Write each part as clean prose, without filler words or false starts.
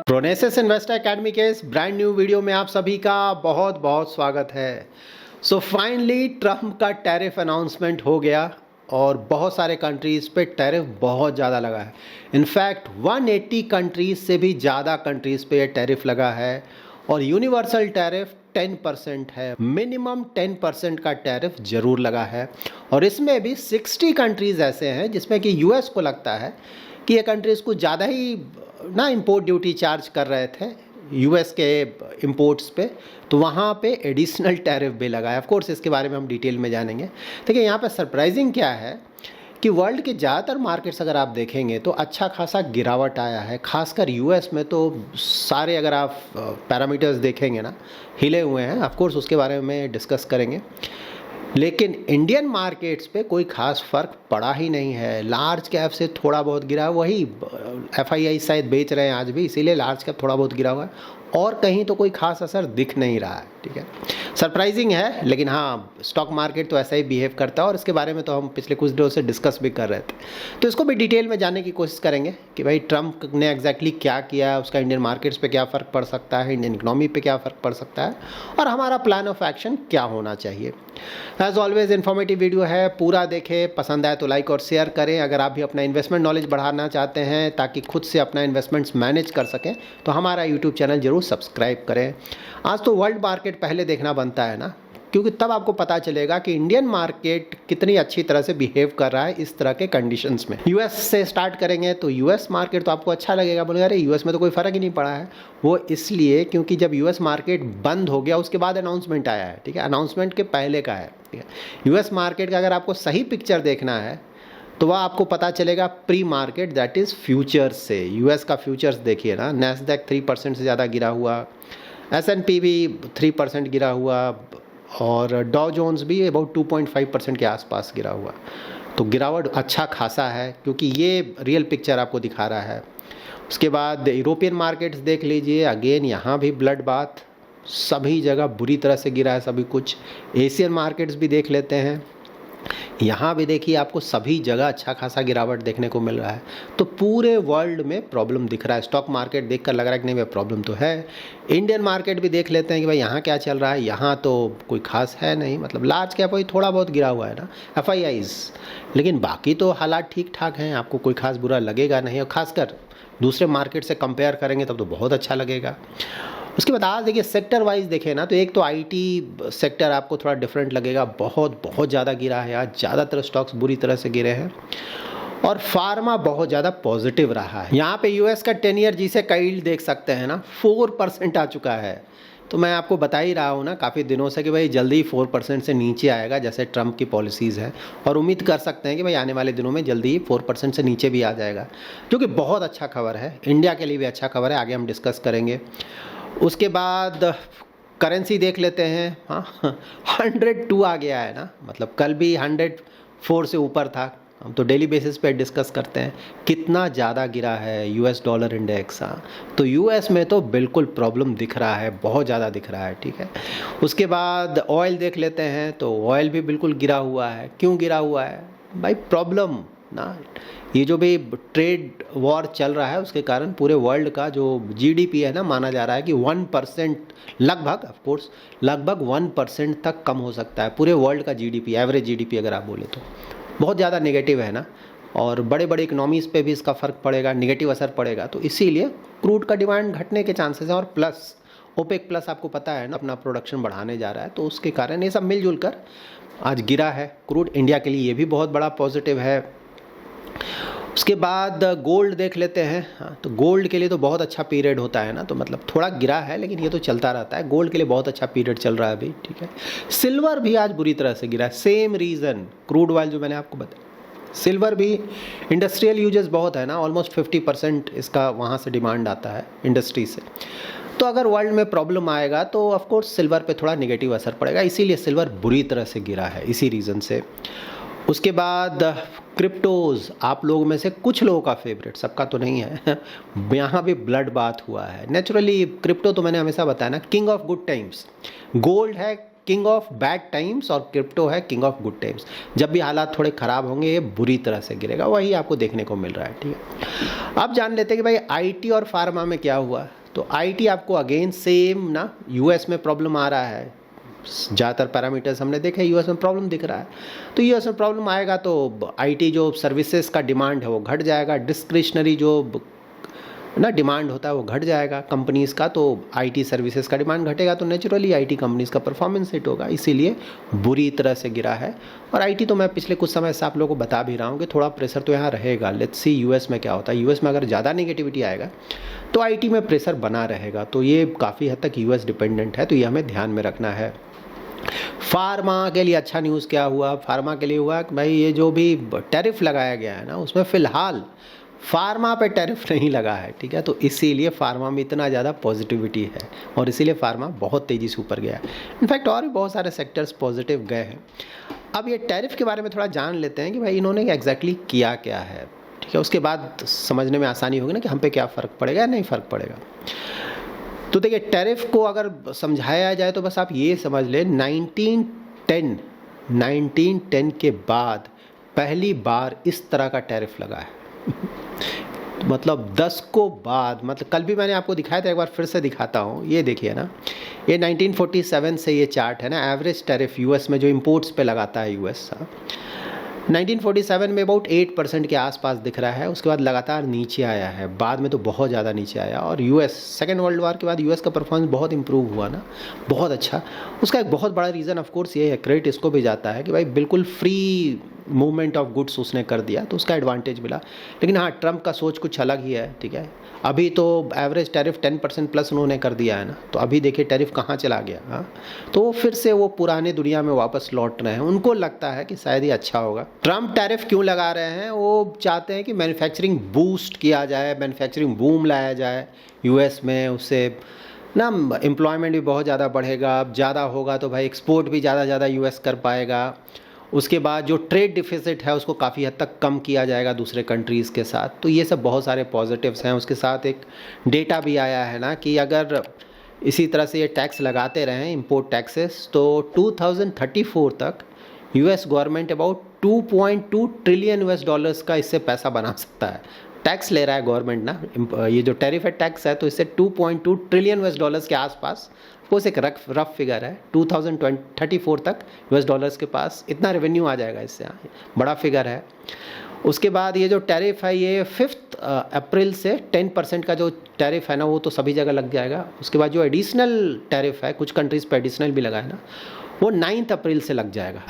प्रोनेसिस investor academy के इस brand new video में आप सभी का बहुत बहुत स्वागत है। सो फाइनली ट्रम्प का टैरिफ अनाउंसमेंट हो गया और बहुत सारे कंट्रीज़ पे टैरिफ बहुत ज़्यादा लगा है। इनफैक्ट 180 कंट्रीज़ से भी ज़्यादा कंट्रीज़ पे ये टैरिफ लगा है और यूनिवर्सल टैरिफ 10% है, मिनिमम 10% का टैरिफ ज़रूर लगा है। और इसमें भी 60 कंट्रीज़ ऐसे हैं जिसमें कि यूएस को लगता है कि ये कंट्रीज़ कुछ ज़्यादा ही ना इंपोर्ट ड्यूटी चार्ज कर रहे थे यूएस के इंपोर्ट्स पे, तो वहाँ पे एडिशनल टैरिफ भी लगा है। ऑफ कोर्स इसके बारे में हम डिटेल में जानेंगे। देखिए यहाँ पे सरप्राइजिंग क्या है कि वर्ल्ड के ज़्यादातर मार्केट्स अगर आप देखेंगे तो अच्छा खासा गिरावट आया है। खासकर यूएस में तो सारे अगर आप पैरामीटर्स देखेंगे ना हिले हुए हैं। ऑफ कोर्स उसके बारे में डिस्कस करेंगे, लेकिन इंडियन मार्केट्स पे कोई खास फ़र्क पड़ा ही नहीं है। लार्ज कैप से थोड़ा बहुत गिरा, वही एफआईआई शायद बेच रहे हैं आज भी, इसीलिए लार्ज कैप थोड़ा बहुत गिरा हुआ है और कहीं तो कोई खास असर दिख नहीं रहा है। ठीक है, सरप्राइजिंग है, लेकिन हाँ स्टॉक मार्केट तो ऐसा ही बिहेव करता है और इसके बारे में तो हम पिछले कुछ दिनों से डिस्कस भी कर रहे थे। तो इसको भी डिटेल में जानने की कोशिश करेंगे कि भाई ट्रम्प ने एग्जैक्टली क्या किया, उसका इंडियन मार्केट्स पे क्या फ़र्क पड़ सकता है, इंडियन इकोनॉमी पे क्या फ़र्क पड़ सकता है और हमारा प्लान ऑफ एक्शन क्या होना चाहिए। एज ऑलवेज इन्फॉर्मेटिव वीडियो है, पूरा देखें, पसंद आए तो लाइक और शेयर करें। अगर आप भी अपना इन्वेस्टमेंट नॉलेज बढ़ाना चाहते हैं ताकि खुद से अपना इन्वेस्टमेंट्स मैनेज कर सकें तो हमारा यूट्यूब चैनल जरूर सब्सक्राइब करें। आज तो वर्ल्ड मार्केट पहले देखना बनता है ना, क्योंकि तब आपको पता चलेगा कि इंडियन मार्केट कितनी अच्छी तरह से बिहेव कर रहा है इस तरह के कंडीशंस में। यूएस से स्टार्ट करेंगे तो यूएस मार्केट तो आपको अच्छा लगेगा, बोलेगा अरे यूएस में तो कोई फ़र्क ही नहीं पड़ा है। वो इसलिए क्योंकि जब यूएस मार्केट बंद हो गया उसके बाद अनाउंसमेंट आया है। ठीक है, अनाउंसमेंट के पहले का है। ठीक है, यूएस मार्केट का अगर आपको सही पिक्चर देखना है तो वह आपको पता चलेगा pre market, that is futures से। यूएस का फ्यूचर्स देखिए ना, नैस्डैक 3% से ज़्यादा गिरा हुआ, S&P भी 3% गिरा हुआ और डॉ जोन्स भी अबाउट 2.5% के आसपास गिरा हुआ। तो गिरावट अच्छा खासा है क्योंकि ये रियल पिक्चर आपको दिखा रहा है। उसके बाद यूरोपियन मार्केट्स देख लीजिए, अगेन यहाँ भी ब्लड बाथ, सभी जगह बुरी तरह से गिरा है सभी कुछ। एशियन मार्केट्स भी देख लेते हैं, यहाँ भी देखिए आपको सभी जगह अच्छा खासा गिरावट देखने को मिल रहा है। तो पूरे वर्ल्ड में प्रॉब्लम दिख रहा है। स्टॉक मार्केट देखकर लग रहा है कि नहीं भाई प्रॉब्लम तो है। इंडियन मार्केट भी देख लेते हैं कि भाई यहाँ क्या चल रहा है। यहाँ तो कोई खास है नहीं, मतलब लार्ज कैप वही थोड़ा बहुत गिरा हुआ है ना एफआईआईज, लेकिन बाकी तो हालात ठीक ठाक हैं, आपको कोई खास बुरा लगेगा नहीं। और खासकर दूसरे मार्केट से कंपेयर करेंगे तब तो बहुत अच्छा लगेगा। उसके बाद आज देखिए सेक्टर वाइज देखें ना तो एक तो आईटी सेक्टर आपको थोड़ा डिफरेंट लगेगा, बहुत ज़्यादा गिरा है आज, ज़्यादातर स्टॉक्स बुरी तरह से गिरे हैं। और फार्मा बहुत ज़्यादा पॉजिटिव रहा है। यहाँ पे यूएस का 10 ईयर जिसे काइल्ड देख सकते हैं ना 4% आ चुका है। तो मैं आपको बता ही रहा हूँ ना काफ़ी दिनों से कि भाई जल्दी ही 4% से नीचे आएगा जैसे ट्रम्प की पॉलिसीज़ है, और उम्मीद कर सकते हैं कि भाई आने वाले दिनों में जल्दी ही 4% से नीचे भी आ जाएगा, जो कि बहुत अच्छा खबर है, इंडिया के लिए भी अच्छा खबर है। आगे हम डिस्कस करेंगे। उसके बाद करेंसी देख लेते हैं। हाँ 102 आ गया है ना, मतलब कल भी 104 से ऊपर था। हम तो डेली बेसिस पे डिस्कस करते हैं कितना ज़्यादा गिरा है यूएस डॉलर इंडेक्स। हाँ तो यूएस में तो बिल्कुल प्रॉब्लम दिख रहा है, बहुत ज़्यादा दिख रहा है। ठीक है, उसके बाद ऑयल देख लेते हैं तो ऑयल भी बिल्कुल गिरा हुआ है। क्यों गिरा हुआ है भाई? प्रॉब्लम ना, ये जो भी ट्रेड वॉर चल रहा है उसके कारण पूरे वर्ल्ड का जो जीडीपी है ना, माना जा रहा है कि 1% लगभग, ऑफ कोर्स लगभग 1% तक कम हो सकता है पूरे वर्ल्ड का जीडीपी, एवरेज जीडीपी अगर आप बोले तो। बहुत ज़्यादा नेगेटिव है ना, और बड़े बड़े इकनॉमीज़ पे भी इसका फ़र्क पड़ेगा, नेगेटिव असर पड़ेगा। तो इसीलिए क्रूड का डिमांड घटने के चांसेस हैं। और प्लस ओपेक प्लस आपको पता है ना अपना प्रोडक्शन बढ़ाने जा रहा है, तो उसके कारण ये सब मिलजुल कर आज गिरा है क्रूड। इंडिया के लिए ये भी बहुत बड़ा पॉजिटिव है। उसके बाद गोल्ड देख लेते हैं। हाँ तो गोल्ड के लिए तो बहुत अच्छा पीरियड होता है ना, तो मतलब थोड़ा गिरा है लेकिन ये तो चलता रहता है। गोल्ड के लिए बहुत अच्छा पीरियड चल रहा है अभी। ठीक है, सिल्वर भी आज बुरी तरह से गिरा है, सेम रीज़न क्रूड ऑयल जो मैंने आपको बताया। सिल्वर भी इंडस्ट्रियल यूजेस बहुत है ना, ऑलमोस्ट 50% इसका वहाँ से डिमांड आता है इंडस्ट्री से। तो अगर वर्ल्ड में प्रॉब्लम आएगा तो ऑफ कोर्स सिल्वर पे थोड़ा नेगेटिव असर पड़ेगा, इसीलिए सिल्वर बुरी तरह से गिरा है इसी रीज़न से। उसके बाद क्रिप्टोज़ आप लोगों में से कुछ लोगों का फेवरेट, सबका तो नहीं है। यहाँ भी ब्लड बाथ हुआ है। नेचुरली क्रिप्टो तो मैंने हमेशा बताया ना king of good times. Gold है किंग ऑफ बैड टाइम्स और क्रिप्टो है किंग ऑफ गुड टाइम्स। जब भी हालात थोड़े ख़राब होंगे ये बुरी तरह से गिरेगा, वही आपको देखने को मिल रहा है। ठीक है, अब जान लेते हैं कि भाई आईटी और फार्मा में क्या हुआ। तो आईटी आपको अगेन सेम ना, यूएस में प्रॉब्लम आ रहा है, ज़्यादातर पैरामीटर्स हमने देखे यूएस में प्रॉब्लम दिख रहा है। तो यूएस में प्रॉब्लम आएगा तो आईटी जो सर्विसेज का डिमांड है वो घट जाएगा, डिस्क्रिशनरी जो ना डिमांड होता है वो घट जाएगा कंपनीज़ का, तो आईटी सर्विसेज का डिमांड घटेगा तो नेचुरली आईटी कंपनीज़ का परफॉर्मेंस हिट होगा, इसीलिए बुरी तरह से गिरा है। और आईटी तो मैं पिछले कुछ समय से आप लोगों को बता भी रहा हूँ कि थोड़ा प्रेशर तो यहाँ रहेगा। लेट्स सी यूएस में क्या होता है, यूएस में अगर ज़्यादा नेगेटिविटी आएगा तो आईटी में प्रेशर बना रहेगा, तो ये काफ़ी हद तक यूएस डिपेंडेंट है, तो ये हमें ध्यान में रखना है। फार्मा के लिए अच्छा न्यूज़ क्या हुआ, फार्मा के लिए हुआ कि भाई ये जो भी टैरिफ लगाया गया है ना उसमें फ़िलहाल फार्मा पे टैरिफ नहीं लगा है। ठीक है, तो इसीलिए फार्मा में इतना ज़्यादा पॉजिटिविटी है और इसीलिए फार्मा बहुत तेज़ी से ऊपर गया है। इनफैक्ट और भी बहुत सारे सेक्टर्स पॉजिटिव गए हैं। अब ये टैरिफ के बारे में थोड़ा जान लेते हैं कि भाई इन्होंने एग्जैक्टली किया क्या है। ठीक है, उसके बाद समझने में आसानी होगी ना कि हम पे क्या फ़र्क पड़ेगा या नहीं फ़र्क पड़ेगा। तो देखिए, टैरिफ को अगर समझाया जाए तो बस आप ये समझ लें 1910 के बाद पहली बार इस तरह का टैरिफ लगा है। मतलब 10 को बाद, मतलब कल भी मैंने आपको दिखाया था, एक बार फिर से दिखाता हूँ। ये देखिए ना, ये 1947 से ये चार्ट है ना, एवरेज टैरिफ यूएस में जो इंपोर्ट्स पे लगाता है यूएस। 1947 में अबाउट 8% के आसपास दिख रहा है, उसके बाद लगातार नीचे आया है, बाद में तो बहुत ज़्यादा नीचे आया। और यूएस सेकेंड वर्ल्ड वॉर के बाद यूएस का परफॉर्मेंस बहुत इंप्रूव हुआ ना, बहुत अच्छा। उसका एक बहुत बड़ा रीज़न ऑफ कोर्स ये है, क्रेडिट इसको भी जाता है कि भाई बिल्कुल फ्री मूवमेंट ऑफ गुड्स उसने कर दिया, तो उसका एडवांटेज मिला। लेकिन हाँ, ट्रंप का सोच कुछ अलग ही है। ठीक है, अभी तो एवरेज टैरिफ 10% प्लस उन्होंने कर दिया है ना, तो अभी देखिए टैरिफ कहाँ चला गया। हाँ, तो वो फिर से वो पुराने दुनिया में वापस लौट रहे हैं, उनको लगता है कि शायद ये अच्छा होगा। ट्रंप टैरिफ क्यों लगा रहे हैं, वो चाहते हैं कि मैन्युफैक्चरिंग बूस्ट किया जाए, मैन्युफैक्चरिंग बूम लाया जाए यूएस में, उससे ना एम्प्लॉयमेंट भी बहुत ज़्यादा बढ़ेगा। अब ज़्यादा होगा तो भाई एक्सपोर्ट भी ज़्यादा यूएस कर पाएगा। उसके बाद जो ट्रेड डिफिसिट है उसको काफ़ी हद तक कम किया जाएगा दूसरे कंट्रीज़ के साथ। तो ये सब बहुत सारे पॉजिटिव्स हैं। उसके साथ एक डेटा भी आया है ना कि अगर इसी तरह से ये टैक्स लगाते रहें, इंपोर्ट टैक्सेस, तो 2034 तक US government about 2.2 trillion US dollars का इससे पैसा बना सकता है। टैक्स ले रहा है गवर्नमेंट ना, ये जो टैरिफ है टैक्स है, तो इससे 2.2 ट्रिलियन यूएस डॉलर्स के आसपास, कोर्स एक रफ फिगर है, 2034 तक यूएस डॉलर्स के पास इतना रेवेन्यू आ जाएगा इससे। बड़ा फिगर है। उसके बाद ये जो टैरिफ है ये 5 अप्रैल से 10% का जो टैरिफ है ना वो तो सभी जगह लग जाएगा। उसके बाद जो एडिशनल टैरिफ है, कुछ कंट्रीज़ पे एडिशनल भी लगा है ना, वो 9 अप्रैल से लग जाएगा।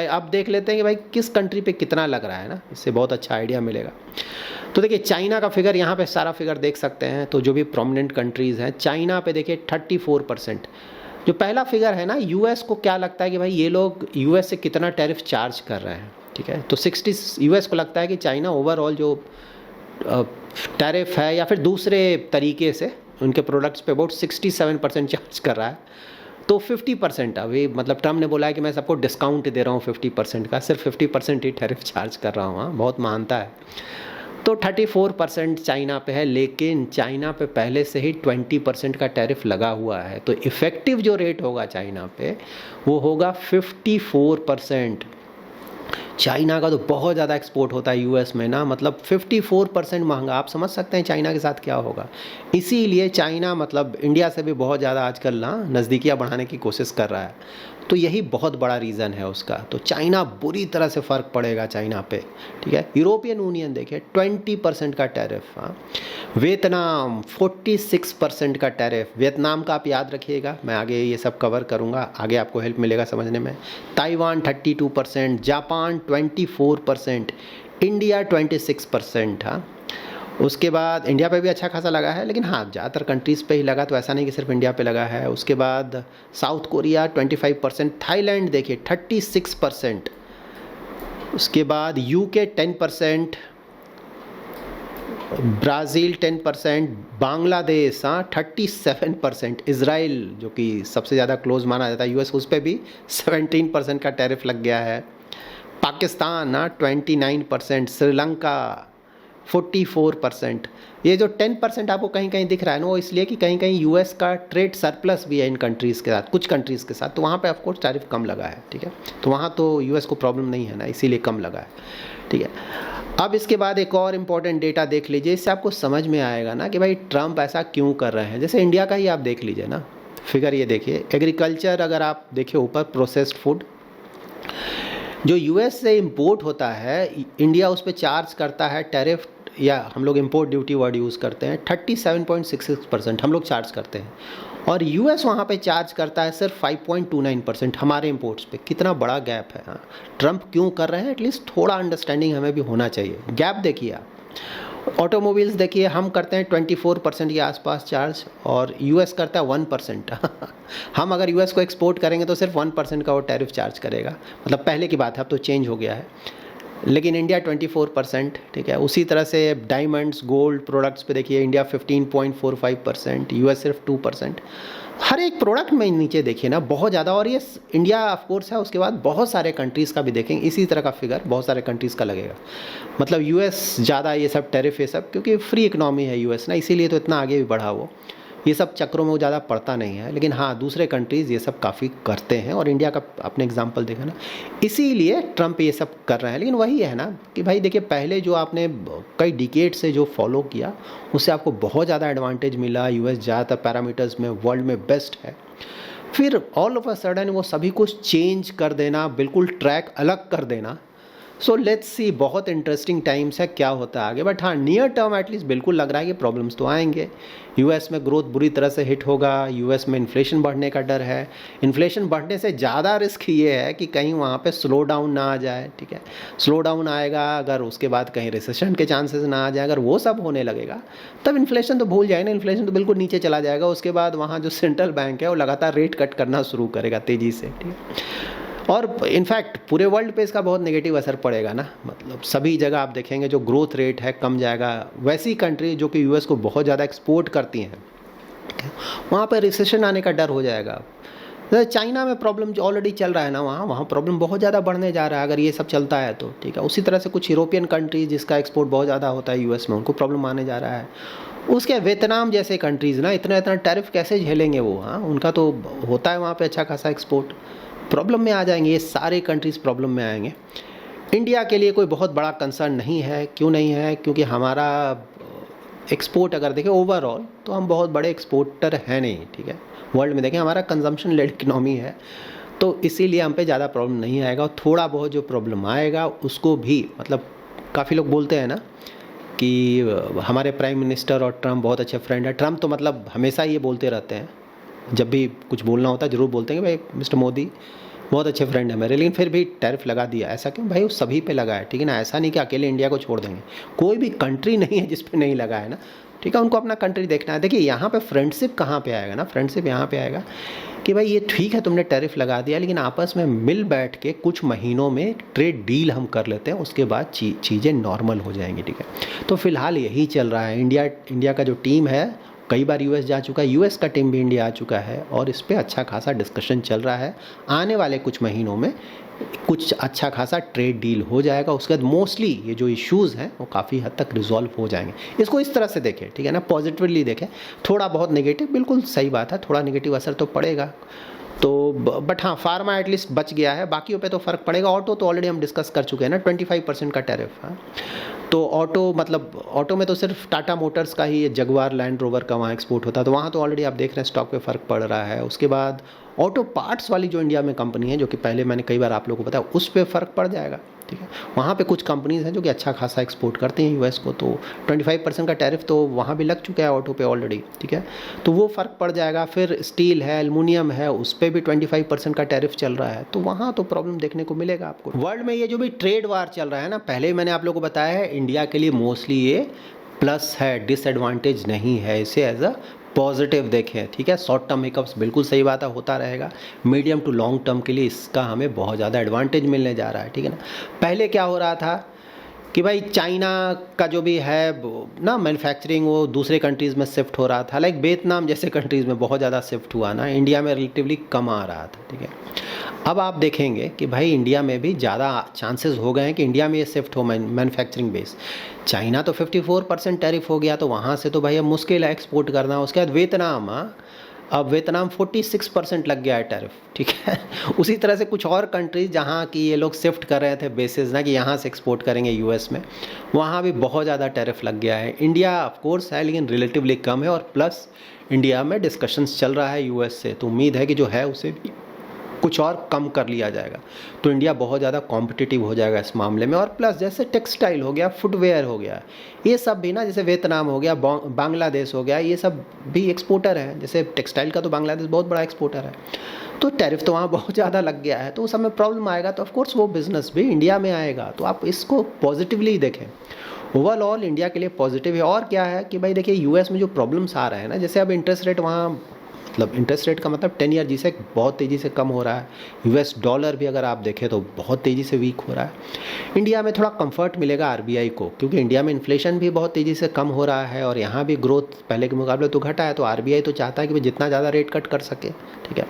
अब देख लेते हैं कि भाई किस कंट्री पे कितना लग रहा है ना, इससे बहुत अच्छा आइडिया मिलेगा। तो देखिए चाइना का फिगर, यहाँ पे सारा फिगर देख सकते हैं। तो जो भी प्रोमिनेंट कंट्रीज़ हैं, चाइना पे देखिए 34%। जो पहला फिगर है ना, यूएस को क्या लगता है कि भाई ये लोग यूएस से कितना टैरिफ चार्ज कर रहे हैं। ठीक है, तो 60 यूएस को लगता है कि चाइना ओवरऑल जो टैरिफ है या फिर दूसरे तरीके से उनके प्रोडक्ट्स पे अबाउट 67% चार्ज कर रहा है। तो 50% अभी, मतलब ट्रम्प ने बोला है कि मैं सबको डिस्काउंट दे रहा हूँ 50% का, सिर्फ 50% ही टैरिफ चार्ज कर रहा हूँ। हाँ, बहुत मानता है। तो 34% चाइना पे है, लेकिन चाइना पे पहले से ही 20% का टैरिफ लगा हुआ है। तो इफ़ेक्टिव जो रेट होगा चाइना पे वो होगा 54%। चाइना का तो बहुत ज़्यादा एक्सपोर्ट होता है यूएस में ना, मतलब 54% महंगा। आप समझ सकते हैं चाइना के साथ क्या होगा। इसीलिए चाइना मतलब इंडिया से भी बहुत ज़्यादा आजकल ना नज़दीकियाँ बढ़ाने की कोशिश कर रहा है। तो यही बहुत बड़ा रीज़न है उसका। तो चाइना बुरी तरह से फ़र्क पड़ेगा चाइना पे। ठीक है, यूरोपियन यूनियन देखिए 20% का टैरिफ। हाँ, वियतनाम 46% का टैरिफ। वियतनाम का आप याद रखिएगा, मैं आगे ये सब कवर करूँगा, आगे आपको हेल्प मिलेगा समझने में। Taiwan 32%, Japan 24%, India 26%। हाँ, उसके बाद इंडिया पे भी अच्छा खासा लगा है, लेकिन हाँ ज़्यादातर कंट्रीज़ पे ही लगा, तो ऐसा नहीं कि सिर्फ इंडिया पे लगा है। उसके बाद साउथ कोरिया 25%, थाईलैंड देखिए 36%, उसके बाद यूके 10%, ब्राज़ील 10%, बांग्लादेश 37%, इज़राइल जो कि सबसे ज़्यादा क्लोज माना जाता है यूएस, उस पर भी 17% का टैरिफ लग गया है। पाकिस्तान 29%, श्रीलंका 44%। ये जो 10% आपको कहीं कहीं दिख रहा है ना, वो इसलिए कि कहीं कहीं यूएस का ट्रेड सरप्लस भी है इन कंट्रीज़ के साथ, कुछ कंट्रीज़ के साथ, तो वहाँ पे ऑफ कोर्स टैरिफ कम लगा है, ठीक है। तो वहाँ तो यूएस को प्रॉब्लम नहीं है ना, इसीलिए कम लगा है, ठीक है। अब इसके बाद एक और इम्पॉर्टेंट डेटा देख लीजिए, इससे आपको समझ में आएगा ना कि भाई ट्रंप ऐसा क्यों कर रहे हैं। जैसे इंडिया का ही आप देख लीजिए ना, फिगर ये देखिए, एग्रीकल्चर अगर आप देखिए ऊपर, प्रोसेस्ड फूड जो यूएस से इंपोर्ट होता है, इंडिया उस पर चार्ज करता है टैरिफ, या हम लोग इंपोर्ट ड्यूटी वर्ड यूज़ करते हैं, 37.66% हम लोग चार्ज करते हैं, और यूएस वहाँ पे चार्ज करता है सिर्फ 5.29% हमारे इंपोर्ट्स पे। कितना बड़ा गैप है। हाँ, ट्रंप क्यों कर रहे हैं, एटलीस्ट थोड़ा अंडरस्टैंडिंग हमें भी होना चाहिए। गैप देखिए आप, ऑटोमोबाइल्स देखिए, हम करते हैं 24% के आसपास चार्ज, और यूएस करता है 1%। हम अगर यूएस को एक्सपोर्ट करेंगे तो सिर्फ 1% का वो टैरिफ चार्ज करेगा, मतलब पहले की बात है, अब तो चेंज हो गया है। लेकिन इंडिया 24%, ठीक है। उसी तरह से डायमंड्स, गोल्ड प्रोडक्ट्स पे देखिए, इंडिया 15.45%, यूएस सिर्फ 2%। हर एक प्रोडक्ट में नीचे देखिए ना, बहुत ज़्यादा। और ये इंडिया ऑफ कोर्स है, उसके बाद बहुत सारे कंट्रीज़ का भी देखेंगे, इसी तरह का फिगर बहुत सारे कंट्रीज़ का लगेगा। मतलब यूएस ज़्यादा ये सब टैरिफ, ये सब क्योंकि फ्री इकनॉमी है यूएस ना, इसीलिए तो इतना आगे भी बढ़ा वो, ये सब चक्रों में वो ज़्यादा पड़ता नहीं है। लेकिन हाँ, दूसरे कंट्रीज़ ये सब काफ़ी करते हैं, और इंडिया का अपने एग्जांपल देखा ना, इसीलिए ट्रंप ये सब कर रहे हैं। लेकिन वही है ना कि भाई देखिए, पहले जो आपने कई डिकेड से जो फॉलो किया, उससे आपको बहुत ज़्यादा एडवांटेज मिला, यूएस ज़्यादातर पैरामीटर्स में वर्ल्ड में बेस्ट है। फिर ऑल ऑफ अ सडन वो सभी कुछ चेंज कर देना, बिल्कुल ट्रैक अलग कर देना। सो लेट्स सी, बहुत इंटरेस्टिंग टाइम्स है, क्या होता है आगे। बट हाँ, नियर टर्म एटलीस्ट बिल्कुल लग रहा है कि प्रॉब्लम्स तो आएंगे। यूएस में ग्रोथ बुरी तरह से हिट होगा, यूएस में इन्फ्लेशन बढ़ने का डर है। इन्फ्लेशन बढ़ने से ज़्यादा रिस्क ये है कि कहीं वहाँ पे स्लो डाउन ना आ जाए, ठीक है। स्लो डाउन आएगा अगर, उसके बाद कहीं रिसेशन के चांसेस ना आ जाए, अगर वो सब होने लगेगा तब इन्फ्लेशन तो भूल जाए ना, इन्फ्लेशन तो बिल्कुल नीचे चला जाएगा। उसके बाद वहाँ जो सेंट्रल बैंक है वो लगातार रेट कट करना शुरू करेगा तेज़ी से, ठीक है। और इनफैक्ट पूरे वर्ल्ड पे इसका बहुत नेगेटिव असर पड़ेगा ना, मतलब सभी जगह आप देखेंगे जो ग्रोथ रेट है कम जाएगा। वैसी कंट्री जो कि यूएस को बहुत ज़्यादा एक्सपोर्ट करती हैं, वहाँ पर रिसेशन आने का डर हो जाएगा। चाइना में प्रॉब्लम जो ऑलरेडी चल रहा है ना, वहाँ प्रॉब्लम बहुत ज़्यादा बढ़ने जा रहा है अगर ये सब चलता है तो, ठीक है। उसी तरह से कुछ यूरोपियन कंट्रीज जिसका एक्सपोर्ट बहुत ज़्यादा होता है यूएस में, उनको प्रॉब्लम आने जा रहा है। उसके वियतनाम जैसे कंट्रीज़ ना, इतना इतना टैरिफ कैसे झेलेंगे वो। हाँ, उनका तो होता है वहाँ पे अच्छा खासा एक्सपोर्ट, प्रॉब्लम में आ जाएंगे। ये सारे कंट्रीज़ प्रॉब्लम में आएंगे। इंडिया के लिए कोई बहुत बड़ा कंसर्न नहीं है। क्यों नहीं है? क्योंकि हमारा एक्सपोर्ट अगर देखें ओवरऑल तो हम बहुत बड़े एक्सपोर्टर हैं नहीं, ठीक है। वर्ल्ड में देखें हमारा कंजम्पशन लेड इकनॉमी है, तो इसीलिए हम पे ज़्यादा प्रॉब्लम नहीं आएगा। और थोड़ा बहुत जो प्रॉब्लम आएगा उसको भी, मतलब काफ़ी लोग बोलते हैं ना कि हमारे प्राइम मिनिस्टर और ट्रम्प बहुत अच्छे फ्रेंड है। ट्रम्प तो मतलब हमेशा ये बोलते रहते हैं, जब भी कुछ बोलना होता है ज़रूर बोलते हैं कि भाई मिस्टर मोदी बहुत अच्छे फ्रेंड है मेरे, लेकिन फिर भी टैरिफ लगा दिया। ऐसा क्यों भाई? वो सभी पे लगा है, ठीक है ना। ऐसा नहीं कि अकेले इंडिया को छोड़ देंगे, कोई भी कंट्री नहीं है जिस पे नहीं लगा है ना, ठीक है। उनको अपना कंट्री देखना है। देखिए यहाँ पे फ्रेंडशिप कहाँ पे आएगा ना, फ्रेंडशिप यहाँ पे आएगा कि भाई ये ठीक है तुमने टैरिफ लगा दिया, लेकिन आपस में मिल बैठ के कुछ महीनों में ट्रेड डील हम कर लेते हैं, उसके बाद चीज़ें नॉर्मल हो जाएंगी, ठीक है। तो फिलहाल यही चल रहा है। इंडिया का जो टीम है कई बार यूएस जा चुका है, यूएस का टीम भी इंडिया आ चुका है, और इस पर अच्छा खासा डिस्कशन चल रहा है। आने वाले कुछ महीनों में कुछ अच्छा खासा ट्रेड डील हो जाएगा। उसके बाद मोस्टली ये जो इश्यूज़ हैं वो काफ़ी हद तक रिजॉल्व हो जाएंगे। इसको इस तरह से देखें, ठीक है ना, पॉजिटिवली देखें। थोड़ा बहुत नेगेटिव, बिल्कुल सही बात है, थोड़ा नेगेटिव असर तो पड़ेगा। तो बट हाँ, फार्मा एटलीस्ट बच गया है, बाकियों पे तो फ़र्क पड़ेगा। ऑटो तो ऑलरेडी हम डिस्कस कर चुके हैं ना, 25% का टैरिफ। हाँ, तो ऑटो मतलब ऑटो में तो सिर्फ टाटा मोटर्स का ही, जगुआर लैंड रोवर का वहाँ एक्सपोर्ट होता है, तो वहाँ तो ऑलरेडी आप देख रहे हैं स्टॉक पे फ़र्क पड़ रहा है। उसके बाद ऑटो पार्ट्स वाली जो इंडिया में कंपनी है, जो कि पहले मैंने कई बार आप लोगों को बताया, उस पर फ़र्क पड़ जाएगा, ठीक है। वहाँ पे कुछ कंपनीज़ हैं जो कि अच्छा खासा एक्सपोर्ट करती हैं यूएस को, तो 25% का टैरिफ तो वहाँ भी लग चुका है ऑटो पे ऑलरेडी, ठीक है। तो वो फ़र्क पड़ जाएगा। फिर स्टील है, एल्युमिनियम है, उस पर भी 25% का टैरिफ चल रहा है, तो वहाँ तो प्रॉब्लम देखने को मिलेगा आपको। वर्ल्ड में ये जो भी ट्रेड वार चल रहा है ना, पहले ही मैंने आप लोगों को बताया है, इंडिया के लिए मोस्टली ये प्लस है, डिसएडवांटेज नहीं है। इसे एज अ पॉजिटिव देखें, ठीक है। शॉर्ट टर्म हिकअप्स बिल्कुल सही बात है, होता रहेगा। मीडियम टू लॉन्ग टर्म के लिए इसका हमें बहुत ज़्यादा एडवांटेज मिलने जा रहा है, ठीक है ना। पहले क्या हो रहा था कि भाई चाइना का जो भी है ना मैन्युफैक्चरिंग वो दूसरे कंट्रीज़ में शिफ्ट हो रहा था, लाइक वियतनाम जैसे कंट्रीज़ में बहुत ज़्यादा शिफ्ट हुआ ना, इंडिया में रिलेटिवली कम आ रहा था, ठीक है। अब आप देखेंगे कि भाई इंडिया में भी ज़्यादा चांसेस हो गए हैं कि इंडिया में ये शिफ्ट हो मैन्युफैक्चरिंग बेस। चाइना तो 54% टैरिफ हो गया, तो वहाँ से तो भाई अब मुश्किल है एक्सपोर्ट करना। उसके बाद वियतनाम, अब वियतनाम 46% लग गया है टैरिफ, ठीक है। उसी तरह से कुछ और कंट्रीज जहाँ की ये लोग शिफ्ट कर रहे थे बेसिस ना कि यहाँ से एक्सपोर्ट करेंगे यूएस में, वहाँ भी बहुत ज़्यादा टैरिफ लग गया है। इंडिया ऑफ कोर्स है लेकिन रिलेटिवली कम है, और प्लस इंडिया में डिस्कशंस चल रहा है यूएस से, तो उम्मीद है कि जो है उसे भी कुछ और कम कर लिया जाएगा, तो इंडिया बहुत ज़्यादा कॉम्पिटिटिव हो जाएगा इस मामले में। और प्लस जैसे टेक्सटाइल हो गया, फुटवेयर हो गया, ये सब भी ना, जैसे वियतनाम हो गया, बांग्लादेश हो गया, ये सब भी एक्सपोर्टर है। जैसे टेक्सटाइल का तो बांग्लादेश बहुत बड़ा एक्सपोर्टर है, तो टैरिफ तो वहाँ बहुत ज़्यादा लग गया है, तो उस समय प्रॉब्लम आएगा, तो ऑफकोर्स वो बिज़नेस भी इंडिया में आएगा। तो आप इसको पॉजिटिवली देखें, ओवरऑल इंडिया के लिए पॉजिटिव है। और क्या है कि भाई देखिए यूएस में जो प्रॉब्लम्स आ रहे हैं ना, जैसे अब इंटरेस्ट रेट वहाँ, मतलब इंटरेस्ट रेट का मतलब 10 ईयर जिसे बहुत तेज़ी से कम हो रहा है, यूएस डॉलर भी अगर आप देखें तो बहुत तेज़ी से वीक हो रहा है। इंडिया में थोड़ा कंफर्ट मिलेगा आरबीआई को, क्योंकि इंडिया में इन्फ्लेशन भी बहुत तेज़ी से कम हो रहा है और यहाँ भी ग्रोथ पहले के मुकाबले तो घटा है, तो आरबीआई तो चाहता है कि भाई जितना ज़्यादा रेट कट कर सके, ठीक है।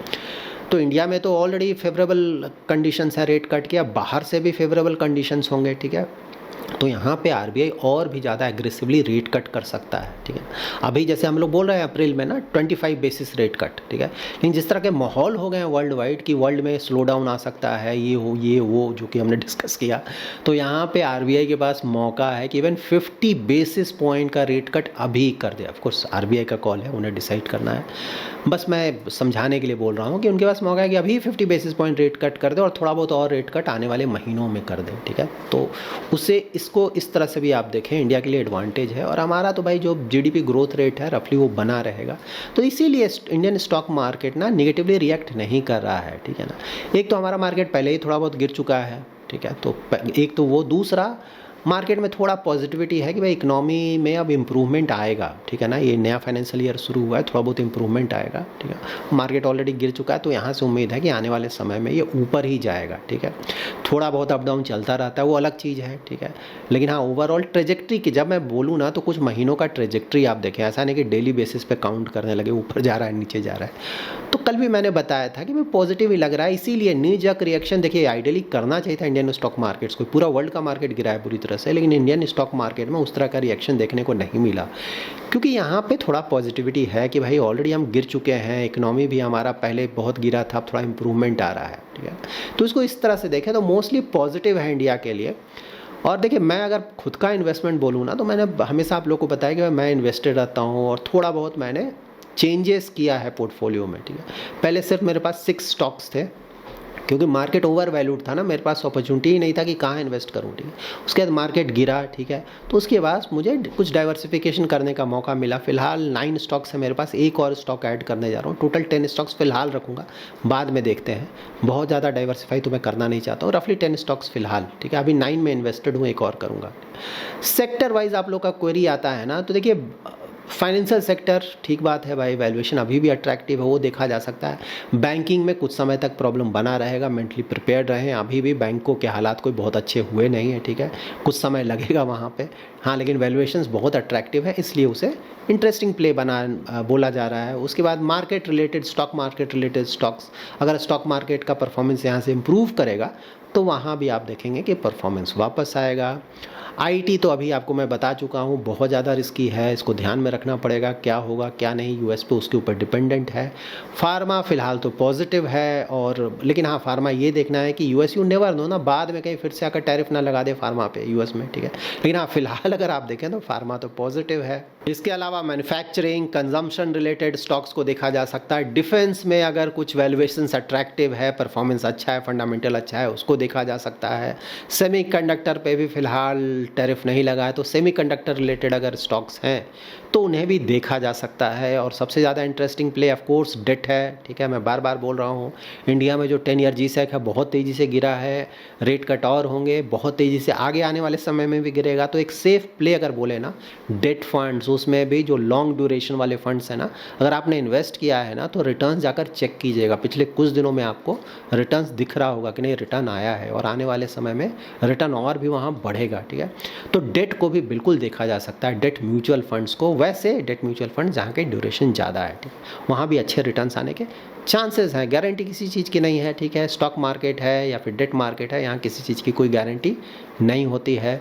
तो इंडिया में तो ऑलरेडी फेवरेबल कंडीशंस है रेट कट के, अब बाहर से भी फेवरेबल कंडीशंस होंगे, ठीक है। तो यहाँ पे आरबीआई और भी ज़्यादा एग्रेसिवली रेट कट कर सकता है, ठीक है। अभी जैसे हम लोग बोल रहे हैं अप्रैल में ना 25 बेसिस रेट कट, ठीक है। लेकिन जिस तरह के माहौल हो गए हैं वर्ल्ड वाइड कि वर्ल्ड में स्लो डाउन आ सकता है, ये वो जो कि हमने डिस्कस किया, तो यहाँ पे आरबीआई के पास मौका है कि इवन 50 बेसिस पॉइंट का रेट कट अभी कर दे। ऑफकोर्स आरबीआई का कॉल है, उन्हें डिसाइड करना है, बस मैं समझाने के लिए बोल रहा हूँ कि उनके पास मौका है कि अभी 50 बेसिस पॉइंट रेट कट कर दे और थोड़ा बहुत और रेट कट आने वाले महीनों में कर दे, ठीक है। तो उससे इसको इस तरह से भी आप देखें, इंडिया के लिए एडवांटेज है। और हमारा तो भाई जो जीडीपी ग्रोथ रेट है रफली वो बना रहेगा, तो इसीलिए इंडियन स्टॉक मार्केट ना निगेटिवली रिएक्ट नहीं कर रहा है, ठीक है ना। एक तो हमारा मार्केट पहले ही थोड़ा बहुत गिर चुका है, ठीक है, तो एक तो वो, दूसरा मार्केट में थोड़ा पॉजिटिविटी है कि भाई इकोनॉमी में अब इम्प्रूवमेंट आएगा, ठीक है ना। ये नया फाइनेंशियल ईयर शुरू हुआ है, थोड़ा बहुत इम्प्रूवमेंट आएगा, ठीक है। मार्केट ऑलरेडी गिर चुका है, तो यहाँ से उम्मीद है कि आने वाले समय में ये ऊपर ही जाएगा, ठीक है। थोड़ा बहुत अप डाउन चलता रहता है, वो अलग चीज़ है, ठीक है। लेकिन हाँ, ओवरऑल ट्रेजेक्ट्री की जब मैं बोलूँ ना, तो कुछ महीनों का ट्रेजेक्ट्री आप देखें, ऐसा नहीं कि डेली बेसिस पे काउंट करने लगे ऊपर जा रहा है नीचे जा रहा है। तो कल भी मैंने बताया था कि भाई पॉजिटिव ही लग रहा है, इसीलिए नी जक रिएक्शन देखिए आइडियली करना चाहिए था इंडियन स्टॉक मार्केट्स को। पूरा वर्ल्ड का मार्केट गिरा है पूरी तरह से, लेकिन इंडियन स्टॉक मार्केट में उस तरह का रिएक्शन देखने को नहीं मिला, क्योंकि यहाँ पे थोड़ा पॉजिटिविटी है कि भाई ऑलरेडी हम गिर चुके हैं, इकोनॉमी भी हमारा पहले बहुत गिरा था, अब थोड़ा इंप्रूवमेंट आ रहा है, ठीक है। तो इसको इस तरह से देखें तो मोस्टली पॉजिटिव है इंडिया के लिए। और देखिए, मैं अगर खुद का इन्वेस्टमेंट बोलूँ ना, तो मैंने हमेशा आप लोग को बताया कि मैं इन्वेस्टेड रहता हूँ, और थोड़ा बहुत मैंने चेंजेस किया है पोर्टफोलियो में, ठीक है। पहले सिर्फ मेरे पास 6 स्टॉक्स थे, क्योंकि मार्केट ओवर वैल्यूड था ना, मेरे पास अपॉर्चुनिटी ही नहीं था कि कहाँ इन्वेस्ट करूँ, ठीक है। उसके बाद मार्केट गिरा, ठीक है, तो उसके बाद मुझे कुछ डाइवर्सिफिकेशन करने का मौका मिला। फिलहाल 9 स्टॉक्स है मेरे पास, एक और स्टॉक ऐड करने जा रहा हूँ, टोटल 10 स्टॉक्स फिलहाल रखूँगा, बाद में देखते हैं। बहुत ज़्यादा डाइवर्सिफाई तो मैं करना नहीं चाहता हूँ, रफली 10 स्टॉक्स फिलहाल, ठीक है। अभी 9 में इन्वेस्टेड हूँ, एक और करूँगा। सेक्टर वाइज आप लोग का क्वेरी आता है ना, तो देखिए फाइनेंशियल सेक्टर ठीक बात है भाई, वैल्यूएशन अभी भी अट्रैक्टिव है, वो देखा जा सकता है। बैंकिंग में कुछ समय तक प्रॉब्लम बना रहेगा, मेंटली प्रिपेयर्ड रहें, अभी भी बैंकों के हालात कोई बहुत अच्छे हुए नहीं है, ठीक है, कुछ समय लगेगा वहाँ पे। हाँ, लेकिन वैल्यूएशंस बहुत अट्रैक्टिव है, इसलिए उसे इंटरेस्टिंग प्ले बोला जा रहा है। उसके बाद market related, stock market related stocks, अगर स्टॉक मार्केट का परफॉर्मेंस यहाँ से इम्प्रूव करेगा तो वहाँ भी आप देखेंगे कि परफॉर्मेंस वापस आएगा। आईटी तो अभी आपको मैं बता चुका हूँ, बहुत ज़्यादा रिस्की है, इसको ध्यान में रखना पड़ेगा, क्या होगा क्या नहीं, यूएस पे उसके ऊपर डिपेंडेंट है। फार्मा फिलहाल तो पॉजिटिव है, और लेकिन हाँ, फार्मा ये देखना है कि यूएस, यू नेवर नो ना, बाद में कहीं फिर से आकर टैरिफ ना लगा दे फार्मा पे यूएस में, ठीक है। लेकिन हाँ, फिलहाल अगर आप देखें तो फार्मा तो पॉजिटिव है। इसके अलावा मैन्युफैक्चरिंग, कंजम्पशन रिलेटेड स्टॉक्स को देखा जा सकता है। डिफेंस में अगर कुछ वैल्यूएशंस अट्रैक्टिव है, परफॉर्मेंस अच्छा है, फंडामेंटल अच्छा है, उसको देखा जा सकता है। सेमीकंडक्टर पे भी फिलहाल टैरिफ नहीं लगा है, तो सेमीकंडक्टर रिलेटेड अगर स्टॉक्स हैं तो उन्हें भी देखा जा सकता है। और सबसे ज़्यादा interesting play of course date है, ठीक है, मैं बार बार बोल रहा हूँ। इंडिया में जो 10 ईयर G-Sec है बहुत तेज़ी से गिरा है, रेट कट और होंगे, बहुत तेज़ी से आगे आने वाले समय में भी गिरेगा। तो एक सेफ प्ले अगर बोले ना डेट फंड्स, उसमें भी जो लॉन्ग ड्यूरेशन वाले फंड्स हैं ना, अगर आपने इन्वेस्ट किया है ना तो रिटर्न्स जाकर चेक कीजिएगा। पिछले कुछ दिनों में आपको रिटर्न्स दिख रहा होगा कि नहीं रिटर्न आया है, और आने वाले समय में रिटर्न और भी वहाँ बढ़ेगा, ठीक है। तो डेट को भी बिल्कुल देखा जा सकता है, डेट म्यूचुअल फंड्स को। वैसे डेट म्यूचुअल फंड जहाँ के ड्यूरेशन ज़्यादा है, ठीक है, वहाँ भी अच्छे रिटर्न्स आने के चांसेस हैं। गारंटी किसी चीज़ की नहीं है, ठीक है। स्टॉक मार्केट है या फिर डेट मार्केट है, यहाँ किसी चीज़ की कोई गारंटी नहीं होती है।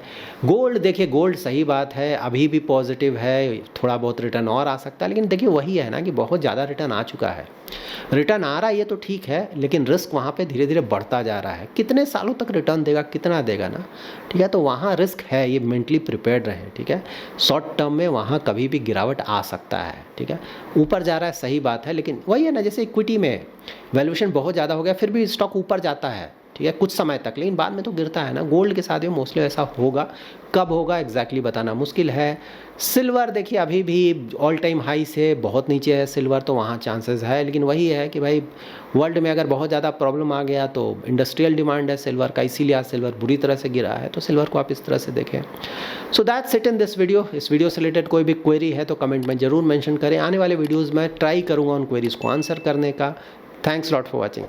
गोल्ड, देखिए गोल्ड सही बात है अभी भी पॉजिटिव है, थोड़ा बहुत रिटर्न और आ सकता है, लेकिन देखिए वही है ना कि बहुत ज़्यादा रिटर्न आ चुका है। रिटर्न आ रहा है ये तो ठीक है, लेकिन रिस्क वहाँ पे धीरे धीरे बढ़ता जा रहा है। कितने सालों तक रिटर्न देगा, कितना देगा ना, ठीक है। तो वहाँ रिस्क है, ये मेंटली प्रिपेयर्ड रहे, ठीक है। शॉर्ट टर्म में वहाँ कभी भी गिरावट आ सकता है, ठीक है। ऊपर जा रहा है सही बात है, लेकिन वही है ना, जैसे इक्विटी में वैल्यूएशन बहुत ज़्यादा हो गया फिर भी स्टॉक ऊपर जाता है, ठीक है, कुछ समय तक, लेकिन बाद में तो गिरता है ना। गोल्ड के साथ भी मोस्टली ऐसा होगा, कब होगा एग्जैक्टली बताना मुश्किल है। सिल्वर देखिए अभी भी ऑल टाइम हाई से बहुत नीचे है सिल्वर, तो वहाँ चांसेस है, लेकिन वही है कि भाई वर्ल्ड में अगर बहुत ज़्यादा प्रॉब्लम आ गया तो इंडस्ट्रियल डिमांड है सिल्वर का, इसीलिए आज सिल्वर बुरी तरह से गिरा है। तो सिल्वर को आप इस तरह से देखें। So that's it in this video. इस वीडियो से रिलेटेड कोई भी क्वेरी है तो कमेंट में ज़रूर मेंशन करें। आने वाले वीडियोज़ में ट्राई करूँगा उन क्वेरीज़ को आंसर करने का। Thanks lot for watching.